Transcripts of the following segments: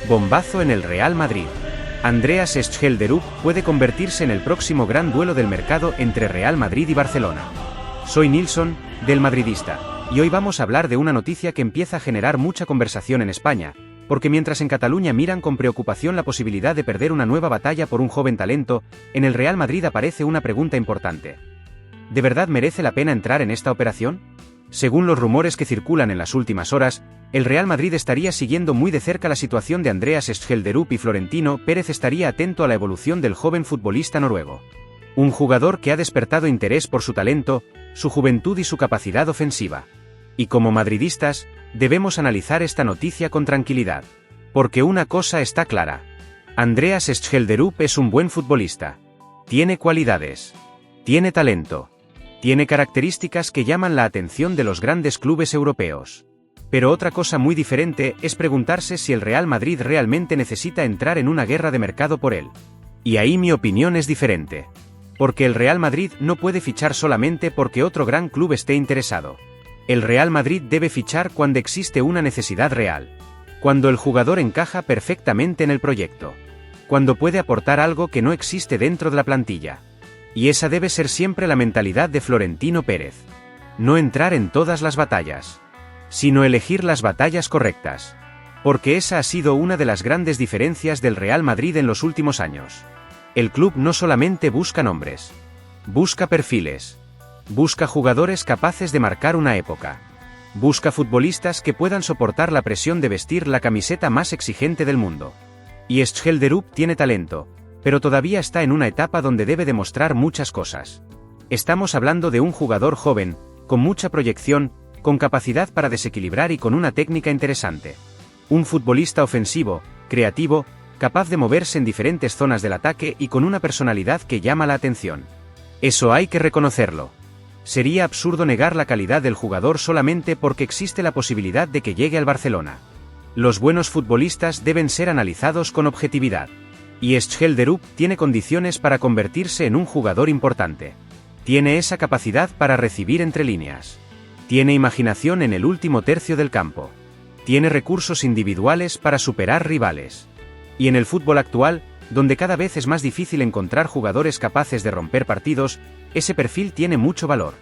Bombazo en el Real Madrid. Andreas Schelderup puede convertirse en el próximo gran duelo del mercado entre Real Madrid y Barcelona. Soy Nilsson, del Madridista, y hoy vamos a hablar de una noticia que empieza a generar mucha conversación en España, porque mientras en Cataluña miran con preocupación la posibilidad de perder una nueva batalla por un joven talento, en el Real Madrid aparece una pregunta importante. ¿De verdad merece la pena entrar en esta operación? Según los rumores que circulan en las últimas horas, el Real Madrid estaría siguiendo muy de cerca la situación de Andreas Schelderup y Florentino Pérez estaría atento a la evolución del joven futbolista noruego. Un jugador que ha despertado interés por su talento, su juventud y su capacidad ofensiva. Y como madridistas, debemos analizar esta noticia con tranquilidad. Porque una cosa está clara. Andreas Schelderup es un buen futbolista. Tiene cualidades. Tiene talento. Tiene características que llaman la atención de los grandes clubes europeos. Pero otra cosa muy diferente es preguntarse si el Real Madrid realmente necesita entrar en una guerra de mercado por él. Y ahí mi opinión es diferente. Porque el Real Madrid no puede fichar solamente porque otro gran club esté interesado. El Real Madrid debe fichar cuando existe una necesidad real. Cuando el jugador encaja perfectamente en el proyecto. Cuando puede aportar algo que no existe dentro de la plantilla. Y esa debe ser siempre la mentalidad de Florentino Pérez. No entrar en todas las batallas, sino elegir las batallas correctas. Porque esa ha sido una de las grandes diferencias del Real Madrid en los últimos años. El club no solamente busca nombres, busca perfiles, busca jugadores capaces de marcar una época, busca futbolistas que puedan soportar la presión de vestir la camiseta más exigente del mundo. Y Schelderup tiene talento, pero todavía está en una etapa donde debe demostrar muchas cosas. Estamos hablando de un jugador joven, con mucha proyección, con capacidad para desequilibrar y con una técnica interesante. Un futbolista ofensivo, creativo, capaz de moverse en diferentes zonas del ataque y con una personalidad que llama la atención. Eso hay que reconocerlo. Sería absurdo negar la calidad del jugador solamente porque existe la posibilidad de que llegue al Barcelona. Los buenos futbolistas deben ser analizados con objetividad. Y Schelderup tiene condiciones para convertirse en un jugador importante. Tiene esa capacidad para recibir entre líneas. Tiene imaginación en el último tercio del campo. Tiene recursos individuales para superar rivales. Y en el fútbol actual, donde cada vez es más difícil encontrar jugadores capaces de romper partidos, ese perfil tiene mucho valor.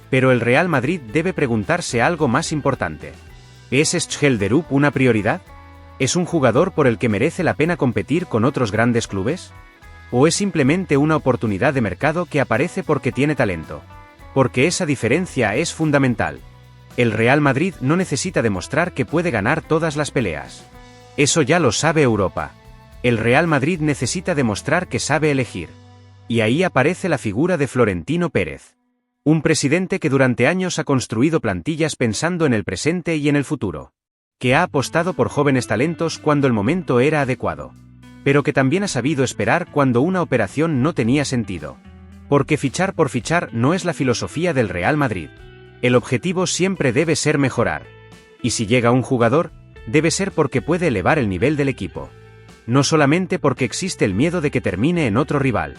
Pero el Real Madrid debe preguntarse algo más importante. ¿Es Schelderup una prioridad? ¿Es un jugador por el que merece la pena competir con otros grandes clubes? ¿O es simplemente una oportunidad de mercado que aparece porque tiene talento? Porque esa diferencia es fundamental. El Real Madrid no necesita demostrar que puede ganar todas las peleas. Eso ya lo sabe Europa. El Real Madrid necesita demostrar que sabe elegir. Y ahí aparece la figura de Florentino Pérez. Un presidente que durante años ha construido plantillas pensando en el presente y en el futuro. Que ha apostado por jóvenes talentos cuando el momento era adecuado. Pero que también ha sabido esperar cuando una operación no tenía sentido. Porque fichar por fichar no es la filosofía del Real Madrid. El objetivo siempre debe ser mejorar. Y si llega un jugador, debe ser porque puede elevar el nivel del equipo. No solamente porque existe el miedo de que termine en otro rival.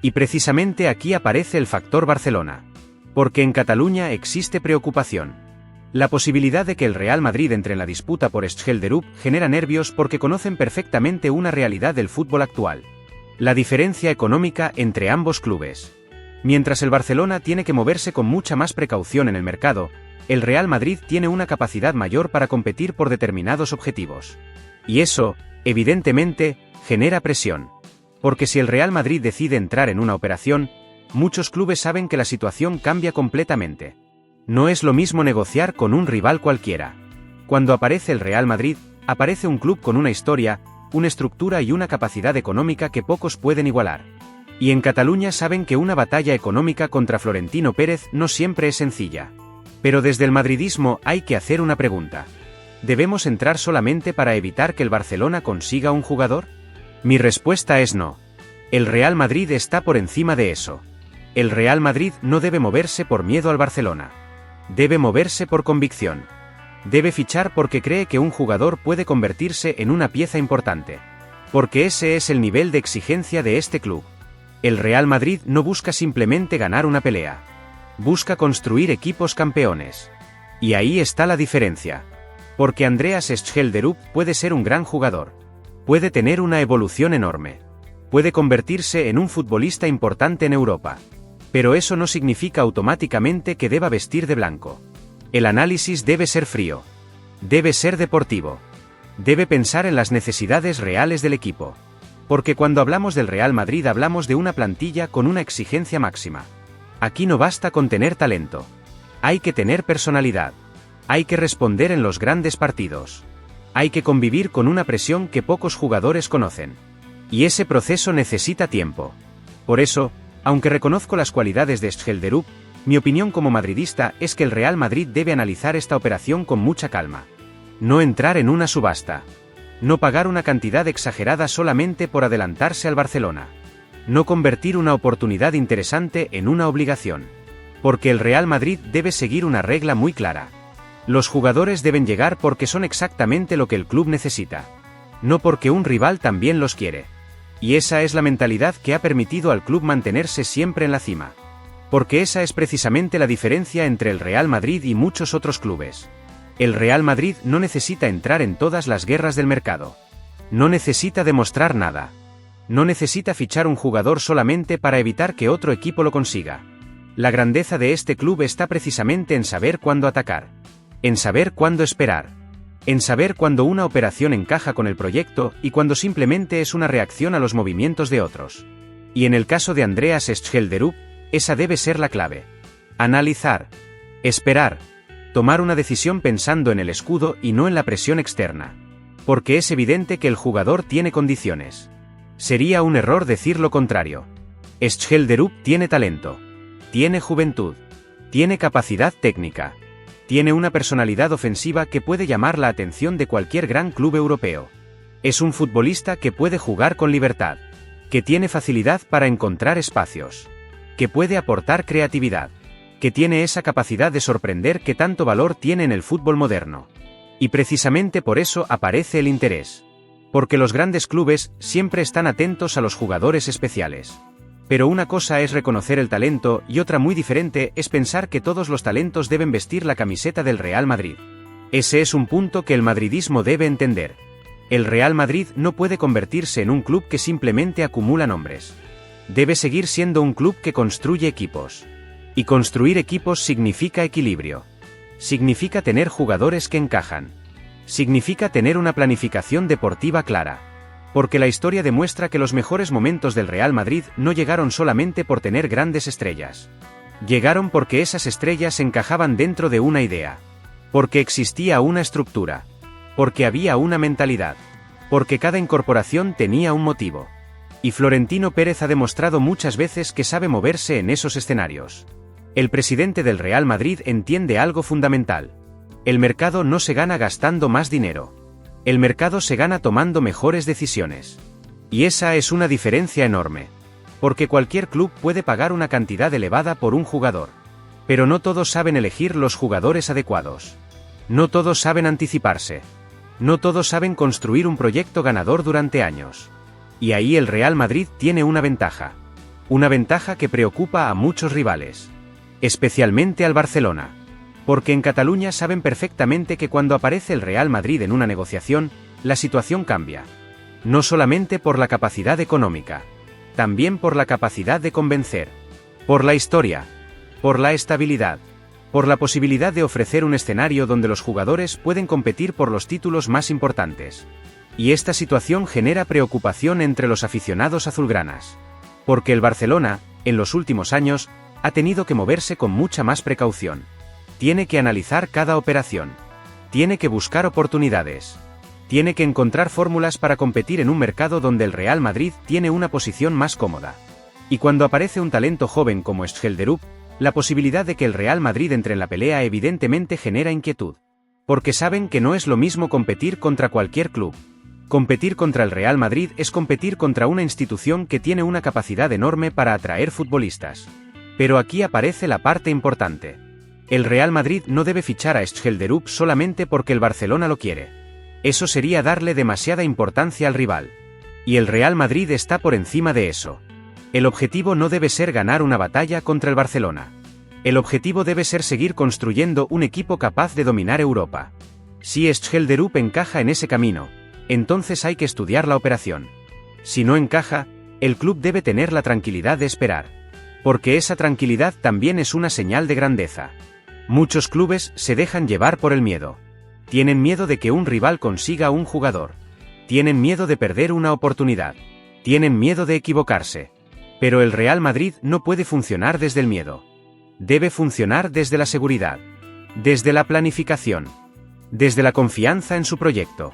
Y precisamente aquí aparece el factor Barcelona. Porque en Cataluña existe preocupación. La posibilidad de que el Real Madrid entre en la disputa por Schelderup genera nervios porque conocen perfectamente una realidad del fútbol actual. La diferencia económica entre ambos clubes. Mientras el Barcelona tiene que moverse con mucha más precaución en el mercado, el Real Madrid tiene una capacidad mayor para competir por determinados objetivos. Y eso, evidentemente, genera presión. Porque si el Real Madrid decide entrar en una operación, muchos clubes saben que la situación cambia completamente. No es lo mismo negociar con un rival cualquiera. Cuando aparece el Real Madrid, aparece un club con una historia, una estructura y una capacidad económica que pocos pueden igualar. Y en Cataluña saben que una batalla económica contra Florentino Pérez no siempre es sencilla. Pero desde el madridismo hay que hacer una pregunta. ¿Debemos entrar solamente para evitar que el Barcelona consiga un jugador? Mi respuesta es no. El Real Madrid está por encima de eso. El Real Madrid no debe moverse por miedo al Barcelona. Debe moverse por convicción. Debe fichar porque cree que un jugador puede convertirse en una pieza importante. Porque ese es el nivel de exigencia de este club. El Real Madrid no busca simplemente ganar una pelea. Busca construir equipos campeones. Y ahí está la diferencia. Porque Andreas Schelderup puede ser un gran jugador. Puede tener una evolución enorme. Puede convertirse en un futbolista importante en Europa. Pero eso no significa automáticamente que deba vestir de blanco. El análisis debe ser frío. Debe ser deportivo. Debe pensar en las necesidades reales del equipo. Porque cuando hablamos del Real Madrid hablamos de una plantilla con una exigencia máxima. Aquí no basta con tener talento. Hay que tener personalidad. Hay que responder en los grandes partidos. Hay que convivir con una presión que pocos jugadores conocen. Y ese proceso necesita tiempo. Por eso, aunque reconozco las cualidades de Skjelderup, mi opinión como madridista es que el Real Madrid debe analizar esta operación con mucha calma. No entrar en una subasta. No pagar una cantidad exagerada solamente por adelantarse al Barcelona. No convertir una oportunidad interesante en una obligación. Porque el Real Madrid debe seguir una regla muy clara. Los jugadores deben llegar porque son exactamente lo que el club necesita. No porque un rival también los quiere. Y esa es la mentalidad que ha permitido al club mantenerse siempre en la cima. Porque esa es precisamente la diferencia entre el Real Madrid y muchos otros clubes. El Real Madrid no necesita entrar en todas las guerras del mercado. No necesita demostrar nada. No necesita fichar un jugador solamente para evitar que otro equipo lo consiga. La grandeza de este club está precisamente en saber cuándo atacar. En saber cuándo esperar. En saber cuándo una operación encaja con el proyecto y cuándo simplemente es una reacción a los movimientos de otros. Y en el caso de Andreas Skjelderup, esa debe ser la clave. Analizar. Esperar. Tomar una decisión pensando en el escudo y no en la presión externa. Porque es evidente que el jugador tiene condiciones. Sería un error decir lo contrario. Skjelderup tiene talento. Tiene juventud. Tiene capacidad técnica. Tiene una personalidad ofensiva que puede llamar la atención de cualquier gran club europeo. Es un futbolista que puede jugar con libertad. Que tiene facilidad para encontrar espacios. Que puede aportar creatividad. Que tiene esa capacidad de sorprender que tanto valor tiene en el fútbol moderno. Y precisamente por eso aparece el interés. Porque los grandes clubes siempre están atentos a los jugadores especiales. Pero una cosa es reconocer el talento y otra muy diferente es pensar que todos los talentos deben vestir la camiseta del Real Madrid. Ese es un punto que el madridismo debe entender. El Real Madrid no puede convertirse en un club que simplemente acumula nombres. Debe seguir siendo un club que construye equipos. Y construir equipos significa equilibrio. Significa tener jugadores que encajan. Significa tener una planificación deportiva clara. Porque la historia demuestra que los mejores momentos del Real Madrid no llegaron solamente por tener grandes estrellas. Llegaron porque esas estrellas encajaban dentro de una idea. Porque existía una estructura. Porque había una mentalidad. Porque cada incorporación tenía un motivo. Y Florentino Pérez ha demostrado muchas veces que sabe moverse en esos escenarios. El presidente del Real Madrid entiende algo fundamental. El mercado no se gana gastando más dinero. El mercado se gana tomando mejores decisiones. Y esa es una diferencia enorme. Porque cualquier club puede pagar una cantidad elevada por un jugador. Pero no todos saben elegir los jugadores adecuados. No todos saben anticiparse. No todos saben construir un proyecto ganador durante años. Y ahí el Real Madrid tiene una ventaja. Una ventaja que preocupa a muchos rivales. Especialmente al Barcelona. Porque en Cataluña saben perfectamente que cuando aparece el Real Madrid en una negociación, la situación cambia. No solamente por la capacidad económica. También por la capacidad de convencer. Por la historia. Por la estabilidad. Por la posibilidad de ofrecer un escenario donde los jugadores pueden competir por los títulos más importantes. Y esta situación genera preocupación entre los aficionados azulgranas. Porque el Barcelona, en los últimos años, ha tenido que moverse con mucha más precaución. Tiene que analizar cada operación. Tiene que buscar oportunidades. Tiene que encontrar fórmulas para competir en un mercado donde el Real Madrid tiene una posición más cómoda. Y cuando aparece un talento joven como Skjelderup, la posibilidad de que el Real Madrid entre en la pelea evidentemente genera inquietud. Porque saben que no es lo mismo competir contra cualquier club. Competir contra el Real Madrid es competir contra una institución que tiene una capacidad enorme para atraer futbolistas. Pero aquí aparece la parte importante. El Real Madrid no debe fichar a Skjelderup solamente porque el Barcelona lo quiere. Eso sería darle demasiada importancia al rival. Y el Real Madrid está por encima de eso. El objetivo no debe ser ganar una batalla contra el Barcelona. El objetivo debe ser seguir construyendo un equipo capaz de dominar Europa. Si Skjelderup encaja en ese camino, entonces hay que estudiar la operación. Si no encaja, el club debe tener la tranquilidad de esperar. Porque esa tranquilidad también es una señal de grandeza. Muchos clubes se dejan llevar por el miedo. Tienen miedo de que un rival consiga un jugador. Tienen miedo de perder una oportunidad. Tienen miedo de equivocarse. Pero el Real Madrid no puede funcionar desde el miedo. Debe funcionar desde la seguridad. Desde la planificación. Desde la confianza en su proyecto.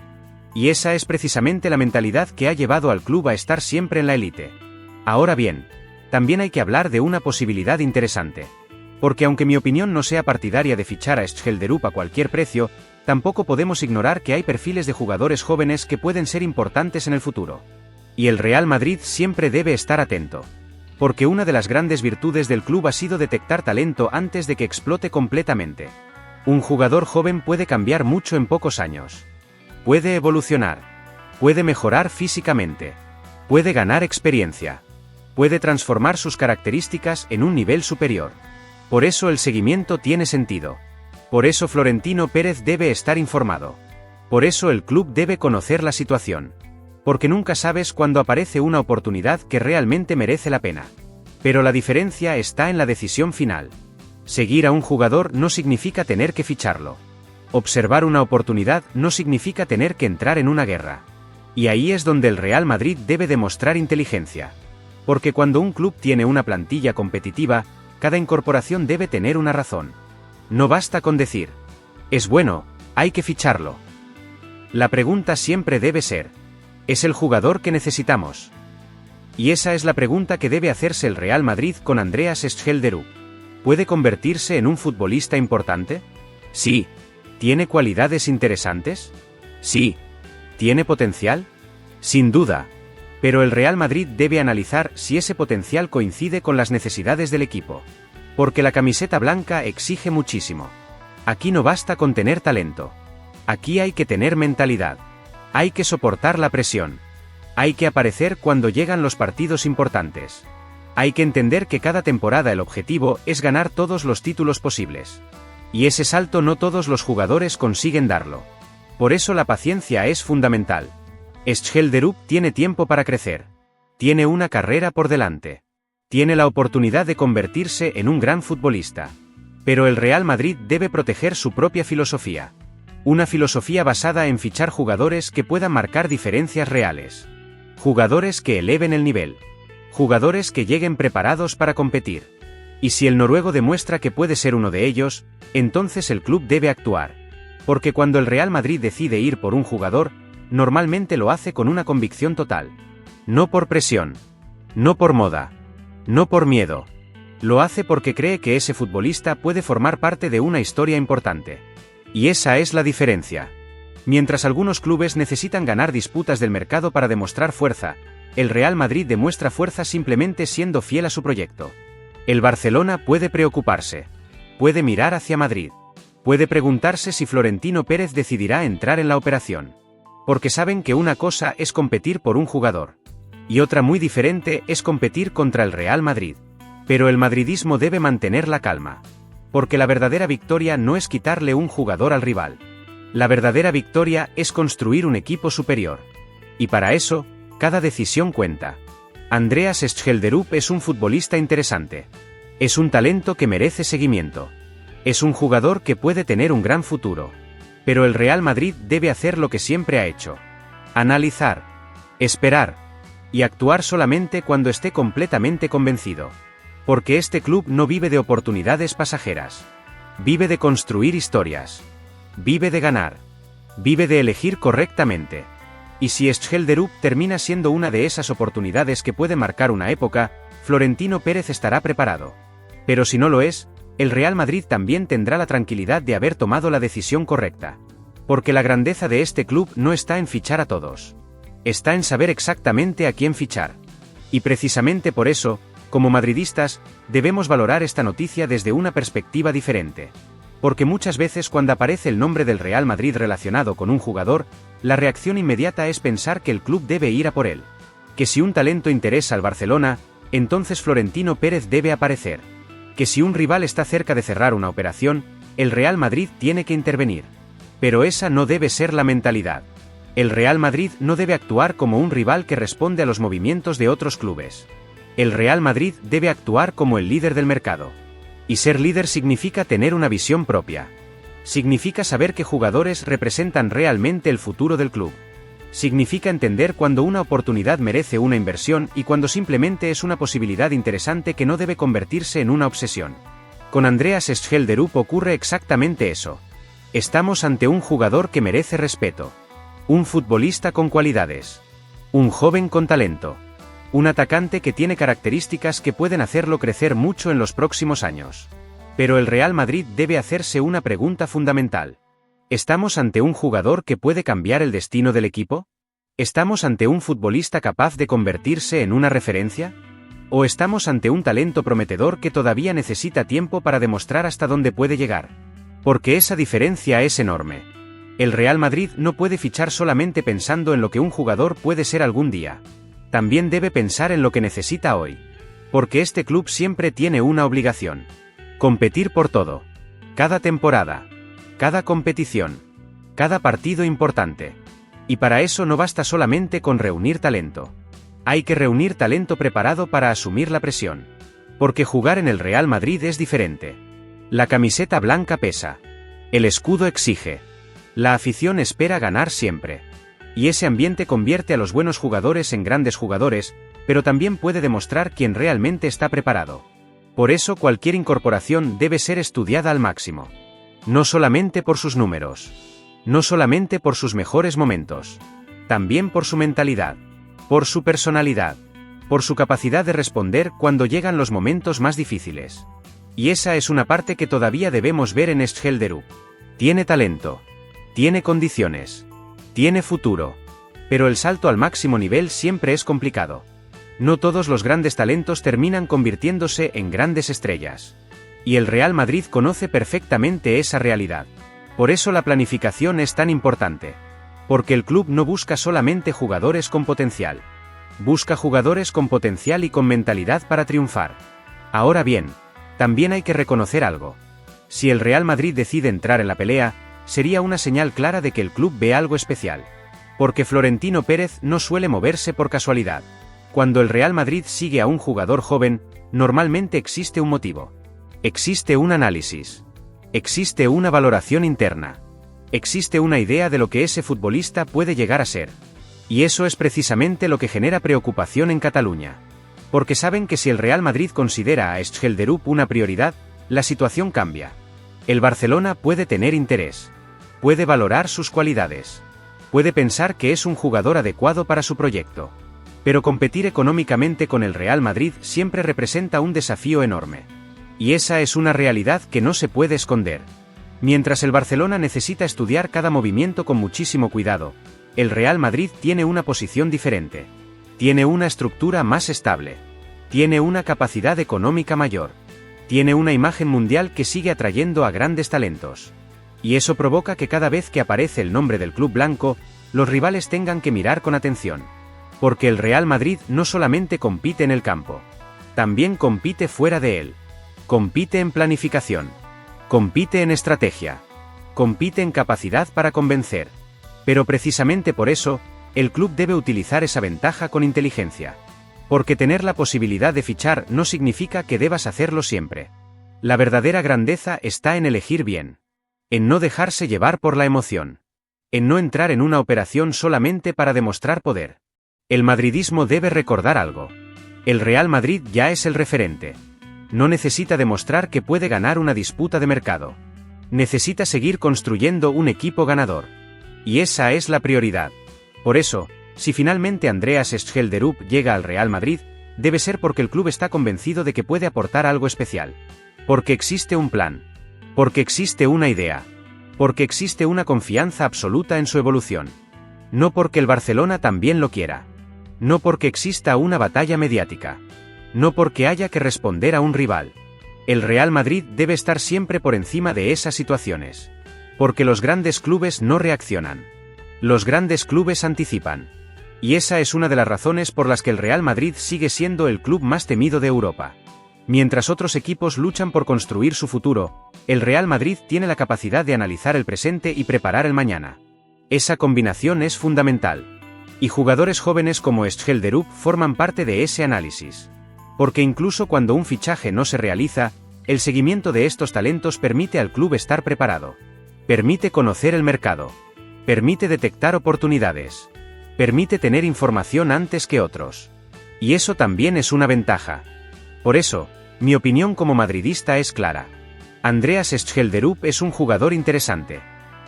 Y esa es precisamente la mentalidad que ha llevado al club a estar siempre en la élite. Ahora bien, también hay que hablar de una posibilidad interesante. Porque aunque mi opinión no sea partidaria de fichar a Skjelderup a cualquier precio, tampoco podemos ignorar que hay perfiles de jugadores jóvenes que pueden ser importantes en el futuro. Y el Real Madrid siempre debe estar atento. Porque una de las grandes virtudes del club ha sido detectar talento antes de que explote completamente. Un jugador joven puede cambiar mucho en pocos años. Puede evolucionar. Puede mejorar físicamente. Puede ganar experiencia. Puede transformar sus características en un nivel superior. Por eso el seguimiento tiene sentido. Por eso Florentino Pérez debe estar informado. Por eso el club debe conocer la situación. Porque nunca sabes cuándo aparece una oportunidad que realmente merece la pena. Pero la diferencia está en la decisión final. Seguir a un jugador no significa tener que ficharlo. Observar una oportunidad no significa tener que entrar en una guerra. Y ahí es donde el Real Madrid debe demostrar inteligencia. Porque cuando un club tiene una plantilla competitiva, cada incorporación debe tener una razón. No basta con decir, es bueno, hay que ficharlo. La pregunta siempre debe ser, ¿es el jugador que necesitamos? Y esa es la pregunta que debe hacerse el Real Madrid con Andreas Skjelderup. ¿Puede convertirse en un futbolista importante? Sí. ¿Tiene cualidades interesantes? Sí. ¿Tiene potencial? Sin duda. Pero el Real Madrid debe analizar si ese potencial coincide con las necesidades del equipo. Porque la camiseta blanca exige muchísimo. Aquí no basta con tener talento. Aquí hay que tener mentalidad. Hay que soportar la presión. Hay que aparecer cuando llegan los partidos importantes. Hay que entender que cada temporada el objetivo es ganar todos los títulos posibles. Y ese salto no todos los jugadores consiguen darlo. Por eso la paciencia es fundamental. Skjelderup tiene tiempo para crecer. Tiene una carrera por delante. Tiene la oportunidad de convertirse en un gran futbolista. Pero el Real Madrid debe proteger su propia filosofía. Una filosofía basada en fichar jugadores que puedan marcar diferencias reales. Jugadores que eleven el nivel. Jugadores que lleguen preparados para competir. Y si el noruego demuestra que puede ser uno de ellos, entonces el club debe actuar. Porque cuando el Real Madrid decide ir por un jugador, normalmente lo hace con una convicción total. No por presión. No por moda. No por miedo. Lo hace porque cree que ese futbolista puede formar parte de una historia importante. Y esa es la diferencia. Mientras algunos clubes necesitan ganar disputas del mercado para demostrar fuerza, el Real Madrid demuestra fuerza simplemente siendo fiel a su proyecto. El Barcelona puede preocuparse. Puede mirar hacia Madrid. Puede preguntarse si Florentino Pérez decidirá entrar en la operación. Porque saben que una cosa es competir por un jugador. Y otra muy diferente es competir contra el Real Madrid. Pero el madridismo debe mantener la calma. Porque la verdadera victoria no es quitarle un jugador al rival. La verdadera victoria es construir un equipo superior. Y para eso, cada decisión cuenta. Andreas Skjelderup es un futbolista interesante. Es un talento que merece seguimiento. Es un jugador que puede tener un gran futuro. Pero el Real Madrid debe hacer lo que siempre ha hecho. Analizar. Esperar. Y actuar solamente cuando esté completamente convencido. Porque este club no vive de oportunidades pasajeras. Vive de construir historias. Vive de ganar. Vive de elegir correctamente. Y si Skjelderup termina siendo una de esas oportunidades que puede marcar una época, Florentino Pérez estará preparado. Pero si no lo es, el Real Madrid también tendrá la tranquilidad de haber tomado la decisión correcta. Porque la grandeza de este club no está en fichar a todos. Está en saber exactamente a quién fichar. Y precisamente por eso, como madridistas, debemos valorar esta noticia desde una perspectiva diferente. Porque muchas veces cuando aparece el nombre del Real Madrid relacionado con un jugador, la reacción inmediata es pensar que el club debe ir a por él. Que si un talento interesa al Barcelona, entonces Florentino Pérez debe aparecer. Que si un rival está cerca de cerrar una operación, el Real Madrid tiene que intervenir. Pero esa no debe ser la mentalidad. El Real Madrid no debe actuar como un rival que responde a los movimientos de otros clubes. El Real Madrid debe actuar como el líder del mercado. Y ser líder significa tener una visión propia. Significa saber qué jugadores representan realmente el futuro del club. Significa entender cuando una oportunidad merece una inversión y cuando simplemente es una posibilidad interesante que no debe convertirse en una obsesión. Con Andreas Schjelderup ocurre exactamente eso. Estamos ante un jugador que merece respeto. Un futbolista con cualidades. Un joven con talento. Un atacante que tiene características que pueden hacerlo crecer mucho en los próximos años. Pero el Real Madrid debe hacerse una pregunta fundamental. ¿Estamos ante un jugador que puede cambiar el destino del equipo? ¿Estamos ante un futbolista capaz de convertirse en una referencia? ¿O estamos ante un talento prometedor que todavía necesita tiempo para demostrar hasta dónde puede llegar? Porque esa diferencia es enorme. El Real Madrid no puede fichar solamente pensando en lo que un jugador puede ser algún día. También debe pensar en lo que necesita hoy. Porque este club siempre tiene una obligación. Competir por todo. Cada temporada. Cada competición. Cada partido importante. Y para eso no basta solamente con reunir talento. Hay que reunir talento preparado para asumir la presión. Porque jugar en el Real Madrid es diferente. La camiseta blanca pesa. El escudo exige. La afición espera ganar siempre. Y ese ambiente convierte a los buenos jugadores en grandes jugadores, pero también puede demostrar quién realmente está preparado. Por eso cualquier incorporación debe ser estudiada al máximo. No solamente por sus números. No solamente por sus mejores momentos. También por su mentalidad. Por su personalidad. Por su capacidad de responder cuando llegan los momentos más difíciles. Y esa es una parte que todavía debemos ver en Schjelderup. Tiene talento. Tiene condiciones. Tiene futuro. Pero el salto al máximo nivel siempre es complicado. No todos los grandes talentos terminan convirtiéndose en grandes estrellas. Y el Real Madrid conoce perfectamente esa realidad. Por eso la planificación es tan importante. Porque el club no busca solamente jugadores con potencial. Busca jugadores con potencial y con mentalidad para triunfar. Ahora bien, también hay que reconocer algo. Si el Real Madrid decide entrar en la pelea, sería una señal clara de que el club ve algo especial. Porque Florentino Pérez no suele moverse por casualidad. Cuando el Real Madrid sigue a un jugador joven, normalmente existe un motivo. Existe un análisis. Existe una valoración interna. Existe una idea de lo que ese futbolista puede llegar a ser. Y eso es precisamente lo que genera preocupación en Cataluña. Porque saben que si el Real Madrid considera a Schjelderup una prioridad, la situación cambia. El Barcelona puede tener interés. Puede valorar sus cualidades. Puede pensar que es un jugador adecuado para su proyecto. Pero competir económicamente con el Real Madrid siempre representa un desafío enorme. Y esa es una realidad que no se puede esconder. Mientras el Barcelona necesita estudiar cada movimiento con muchísimo cuidado, el Real Madrid tiene una posición diferente. Tiene una estructura más estable. Tiene una capacidad económica mayor. Tiene una imagen mundial que sigue atrayendo a grandes talentos. Y eso provoca que cada vez que aparece el nombre del club blanco, los rivales tengan que mirar con atención. Porque el Real Madrid no solamente compite en el campo. También compite fuera de él. Compite en planificación. Compite en estrategia. Compite en capacidad para convencer. Pero precisamente por eso, el club debe utilizar esa ventaja con inteligencia. Porque tener la posibilidad de fichar no significa que debas hacerlo siempre. La verdadera grandeza está en elegir bien. En no dejarse llevar por la emoción. En no entrar en una operación solamente para demostrar poder. El madridismo debe recordar algo. El Real Madrid ya es el referente. No necesita demostrar que puede ganar una disputa de mercado. Necesita seguir construyendo un equipo ganador. Y esa es la prioridad. Por eso, si finalmente Andreas Schjelderup llega al Real Madrid, debe ser porque el club está convencido de que puede aportar algo especial. Porque existe un plan. Porque existe una idea. Porque existe una confianza absoluta en su evolución. No porque el Barcelona también lo quiera. No porque exista una batalla mediática. No porque haya que responder a un rival. El Real Madrid debe estar siempre por encima de esas situaciones. Porque los grandes clubes no reaccionan. Los grandes clubes anticipan. Y esa es una de las razones por las que el Real Madrid sigue siendo el club más temido de Europa. Mientras otros equipos luchan por construir su futuro, el Real Madrid tiene la capacidad de analizar el presente y preparar el mañana. Esa combinación es fundamental. Y jugadores jóvenes como Schjelderup forman parte de ese análisis. Porque incluso cuando un fichaje no se realiza, el seguimiento de estos talentos permite al club estar preparado. Permite conocer el mercado. Permite detectar oportunidades. Permite tener información antes que otros. Y eso también es una ventaja. Por eso, mi opinión como madridista es clara. Andreas Schjelderup es un jugador interesante.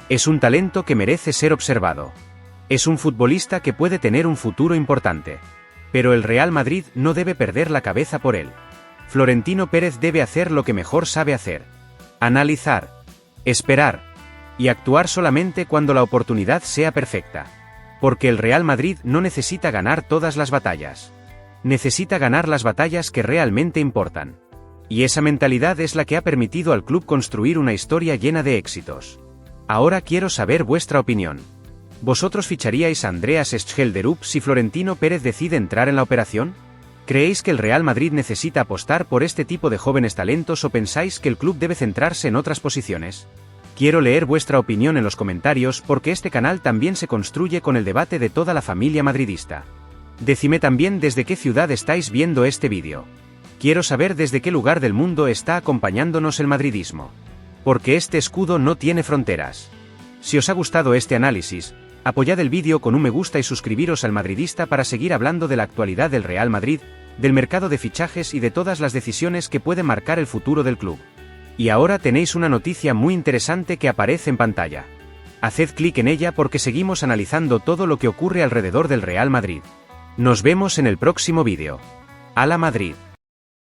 Es un talento que merece ser observado. Es un futbolista que puede tener un futuro importante. Pero el Real Madrid no debe perder la cabeza por él. Florentino Pérez debe hacer lo que mejor sabe hacer. Analizar. Esperar. Y actuar solamente cuando la oportunidad sea perfecta. Porque el Real Madrid no necesita ganar todas las batallas. Necesita ganar las batallas que realmente importan. Y esa mentalidad es la que ha permitido al club construir una historia llena de éxitos. Ahora quiero saber vuestra opinión. ¿Vosotros ficharíais a Andreas Schjelderup si Florentino Pérez decide entrar en la operación? ¿Creéis que el Real Madrid necesita apostar por este tipo de jóvenes talentos o pensáis que el club debe centrarse en otras posiciones? Quiero leer vuestra opinión en los comentarios porque este canal también se construye con el debate de toda la familia madridista. Decidme también desde qué ciudad estáis viendo este vídeo. Quiero saber desde qué lugar del mundo está acompañándonos el madridismo. Porque este escudo no tiene fronteras. Si os ha gustado este análisis, apoyad el vídeo con un me gusta y suscribiros al Madridista para seguir hablando de la actualidad del Real Madrid, del mercado de fichajes y de todas las decisiones que pueden marcar el futuro del club. Y ahora tenéis una noticia muy interesante que aparece en pantalla. Haced clic en ella porque seguimos analizando todo lo que ocurre alrededor del Real Madrid. Nos vemos en el próximo vídeo. ¡Hala Madrid!